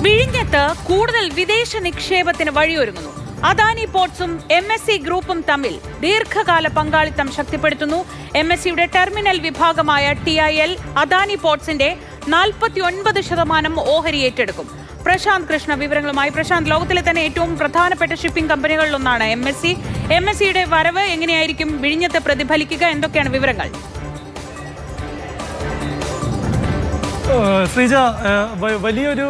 വിഴിഞ്ഞത്ത് കൂടുതൽ വിദേശ നിക്ഷേപത്തിന് വഴിയൊരുങ്ങുന്നു. അദാനി പോർട്സും MSC ഗ്രൂപ്പും തമ്മിൽ ദീർഘകാല പങ്കാളിത്തം ശക്തിപ്പെടുത്തുന്നു. MSCയുടെ ടെർമിനൽ വിഭാഗമായ TIL അദാനി പോർട്സിന്റെ 49% ഓഹരി ഏറ്റെടുക്കും. പ്രശാന്ത് കൃഷ്ണ വിവരങ്ങളുമായി. പ്രശാന്ത്, ലോകത്തിലെ തന്നെ ഏറ്റവും പ്രധാനപ്പെട്ട ഷിപ്പിംഗ് കമ്പനികളിലൊന്നാണ് MSCയുടെ വരവ് എങ്ങനെയായിരിക്കും വിഴിഞ്ഞത്ത് പ്രതിഫലിക്കുക? എന്തൊക്കെയാണ് വിവരങ്ങൾ? ശ്രീജ, വലിയൊരു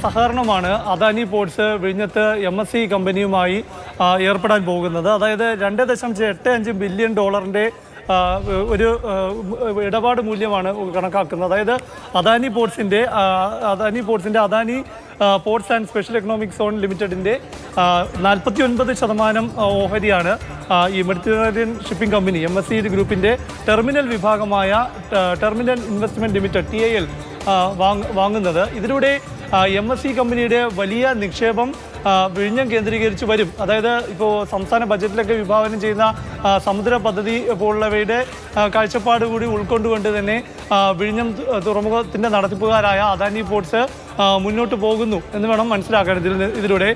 സഹകരണമാണ് അദാനി പോർട്സ് വിഴിഞ്ഞത്ത് MSC കമ്പനിയുമായി ഏർപ്പെടാൻ പോകുന്നത്. അതായത് $2.85 ബില്യൺ ഒരു ഇടപാട് മൂല്യമാണ് കണക്കാക്കുന്നത്. അതായത് അദാനി പോർട്സിൻ്റെ Adani ports and special economic zone ലിമിറ്റഡിൻ്റെ 49% ഓഹരിയാണ് ഈ മെഡിറ്ററേനിയൻ ഷിപ്പിംഗ് കമ്പനി MSC ഗ്രൂപ്പിൻ്റെ ടെർമിനൽ വിഭാഗമായ ടെർമിനൽ ഇൻവെസ്റ്റ്മെൻറ്റ് ലിമിറ്റഡ് TIL വാങ്ങുന്നത്. ഇതിലൂടെ MSC കമ്പനിയുടെ വലിയ നിക്ഷേപം വിഴിഞ്ഞം കേന്ദ്രീകരിച്ച് വരും. അതായത് ഇപ്പോൾ സംസ്ഥാന ബജറ്റിലൊക്കെ വിഭാവനം ചെയ്യുന്ന സമുദ്ര പദ്ധതി പോലുള്ളവയുടെ കാഴ്ചപ്പാട് കൂടി ഉൾക്കൊണ്ടുകൊണ്ട് തന്നെ വിഴിഞ്ഞം തുറമുഖത്തിൻ്റെ നടത്തിപ്പുകാരായ അദാനി പോർട്സ് മുന്നോട്ട് പോകുന്നു എന്ന് വേണം മനസ്സിലാക്കാൻ ഇതിലൂടെ.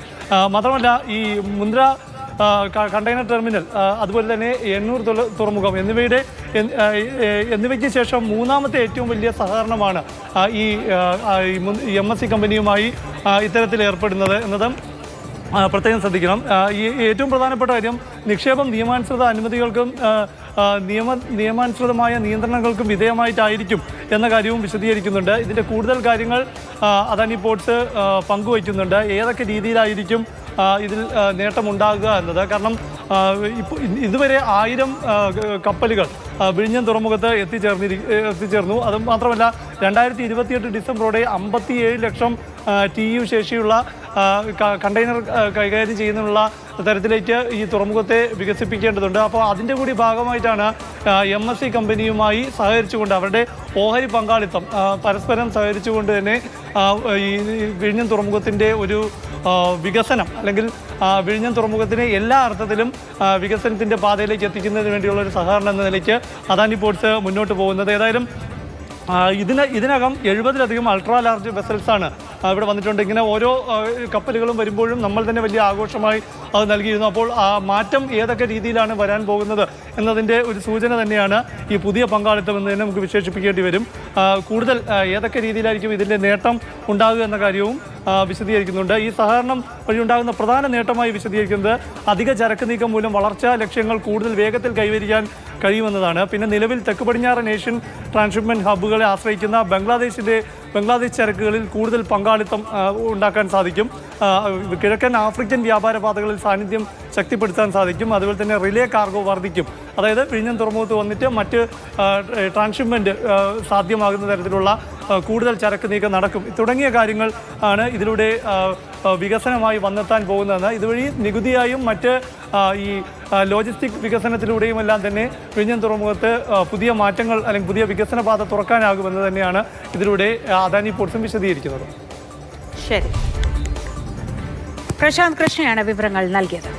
മാത്രമല്ല, ഈ മുന്ദ്ര കണ്ടെയ്നർ ടെർമിനൽ, അതുപോലെ തന്നെ എണ്ണൂർ തുറമുഖം എന്നിവയ്ക്ക് ശേഷം മൂന്നാമത്തെ ഏറ്റവും വലിയ സഹകരണമാണ് ഈ MSC കമ്പനിയുമായി ഇത്തരത്തിൽ ഏർപ്പെടുന്നത് എന്നതും പ്രത്യേകം ശ്രദ്ധിക്കണം. ഈ ഏറ്റവും പ്രധാനപ്പെട്ട കാര്യം, നിക്ഷേപം നിയമാനുസൃത അനുമതികൾക്കും നിയമാനുസൃതമായ നിയന്ത്രണങ്ങൾക്കും വിധേയമായിട്ടായിരിക്കും എന്ന കാര്യവും വിശദീകരിക്കുന്നുണ്ട്. ഇതിൻ്റെ കൂടുതൽ കാര്യങ്ങൾ അദാനി പോർട്സ് പങ്കുവയ്ക്കുന്നുണ്ട്. ഏതൊക്കെ രീതിയിലായിരിക്കും ഇതിൽ നേട്ടമുണ്ടാകുക എന്നത്. കാരണം ഇതുവരെ 1000 കപ്പലുകൾ വിഴിഞ്ഞം തുറമുഖത്ത് എത്തിച്ചേർന്നു. അത് മാത്രമല്ല, 2028 ഡിസംബറോടെ 57 ലക്ഷം TEU ശേഷിയുള്ള കണ്ടെയ്നർ കൈകാര്യം ചെയ്യുന്നതിനുള്ള തരത്തിലേക്ക് ഈ തുറമുഖത്തെ വികസിപ്പിക്കേണ്ടതുണ്ട്. അപ്പോൾ അതിൻ്റെ കൂടി ഭാഗമായിട്ടാണ് MSC കമ്പനിയുമായി സഹകരിച്ചുകൊണ്ട് അവരുടെ ഓഹരി പങ്കാളിത്തം പരസ്പരം സഹകരിച്ചുകൊണ്ട് തന്നെ ഈ വിഴിഞ്ഞം തുറമുഖത്തിൻ്റെ ഒരു വികസനം, അല്ലെങ്കിൽ വിഴിഞ്ഞം തുറമുഖത്തിനെ എല്ലാ അർത്ഥത്തിലും വികസനത്തിൻ്റെ പാതയിലേക്ക് എത്തിക്കുന്നതിന് വേണ്ടിയുള്ള ഒരു സഹകരണം എന്ന നിലയ്ക്ക് അദാനി പോർട്സ് മുന്നോട്ട് പോകുന്നത്. ഏതായാലും ഇതിനകം 70-ലധികം അൾട്രാ ലാർജ് വെസൽസാണ് ഇവിടെ വന്നിട്ടുണ്ട്. ഇങ്ങനെ ഓരോ കപ്പലുകളും വരുമ്പോഴും നമ്മൾ തന്നെ വലിയ ആഘോഷമായി അത് നൽകിയിരുന്നു. അപ്പോൾ ആ മാറ്റം ഏതൊക്കെ രീതിയിലാണ് വരാൻ പോകുന്നത് എന്നതിൻ്റെ ഒരു സൂചന തന്നെയാണ് ഈ പുതിയ പങ്കാളിത്തം എന്ന് തന്നെ നമുക്ക് വിശേഷിപ്പിക്കേണ്ടി വരും. കൂടുതൽ ഏതൊക്കെ രീതിയിലായിരിക്കും ഇതിൻ്റെ നേട്ടം ഉണ്ടാകുക എന്ന കാര്യവും വിശദീകരിക്കുന്നുണ്ട്. ഈ സഹകരണം വഴിയുണ്ടാകുന്ന പ്രധാന നേട്ടമായി വിശദീകരിക്കുന്നത് അധിക ചരക്ക് നീക്കം മൂലം വളർച്ചാ ലക്ഷ്യങ്ങൾ കൂടുതൽ വേഗത്തിൽ കൈവരിക്കാൻ കഴിയുമെന്നതാണ്. പിന്നെ നിലവിൽ തെക്ക് പടിഞ്ഞാറൻ ഏഷ്യൻ ട്രാൻസ്ഷിപ്മെൻറ്റ് ഹബ്ബുകളെ ആശ്രയിക്കുന്ന ബംഗ്ലാദേശ് ചരക്കുകളിൽ കൂടുതൽ പങ്കാളിത്തം ഉണ്ടാക്കാൻ സാധിക്കും. കിഴക്കൻ ആഫ്രിക്കൻ വ്യാപാര പാതകളിൽ സാന്നിധ്യം ശക്തിപ്പെടുത്താൻ സാധിക്കും. അതുപോലെ തന്നെ റിലേ കാർഗോ വർദ്ധിക്കും. അതായത് വിഴിഞ്ഞം തുറമുഖത്ത് വന്നിട്ട് മറ്റ് ട്രാൻസ്ഷിപ്മെൻറ്റ് സാധ്യമാകുന്ന തരത്തിലുള്ള കൂടുതൽ ചരക്ക് നീക്കം നടക്കും. തുടങ്ങിയ കാര്യങ്ങൾ ആണ് ഇതിലൂടെ വികസനമായി വന്നെത്താൻ പോകുന്നതെന്ന്. ഇതുവഴി നികുതിയായും മറ്റ് ഈ ലോജിസ്റ്റിക് വികസനത്തിലൂടെയും എല്ലാം തന്നെ വിഴിഞ്ഞം തുറമുഖത്ത് പുതിയ മാറ്റങ്ങൾ അല്ലെങ്കിൽ പുതിയ വികസന പാത തുറക്കാനാകുമെന്ന് തന്നെയാണ് ഇതിലൂടെ അദാനി പോർട്സും വിശദീകരിക്കുന്നത്. ശരി, പ്രശാന്ത് കൃഷ്ണയാണ് വിവരങ്ങൾ നൽകിയത്.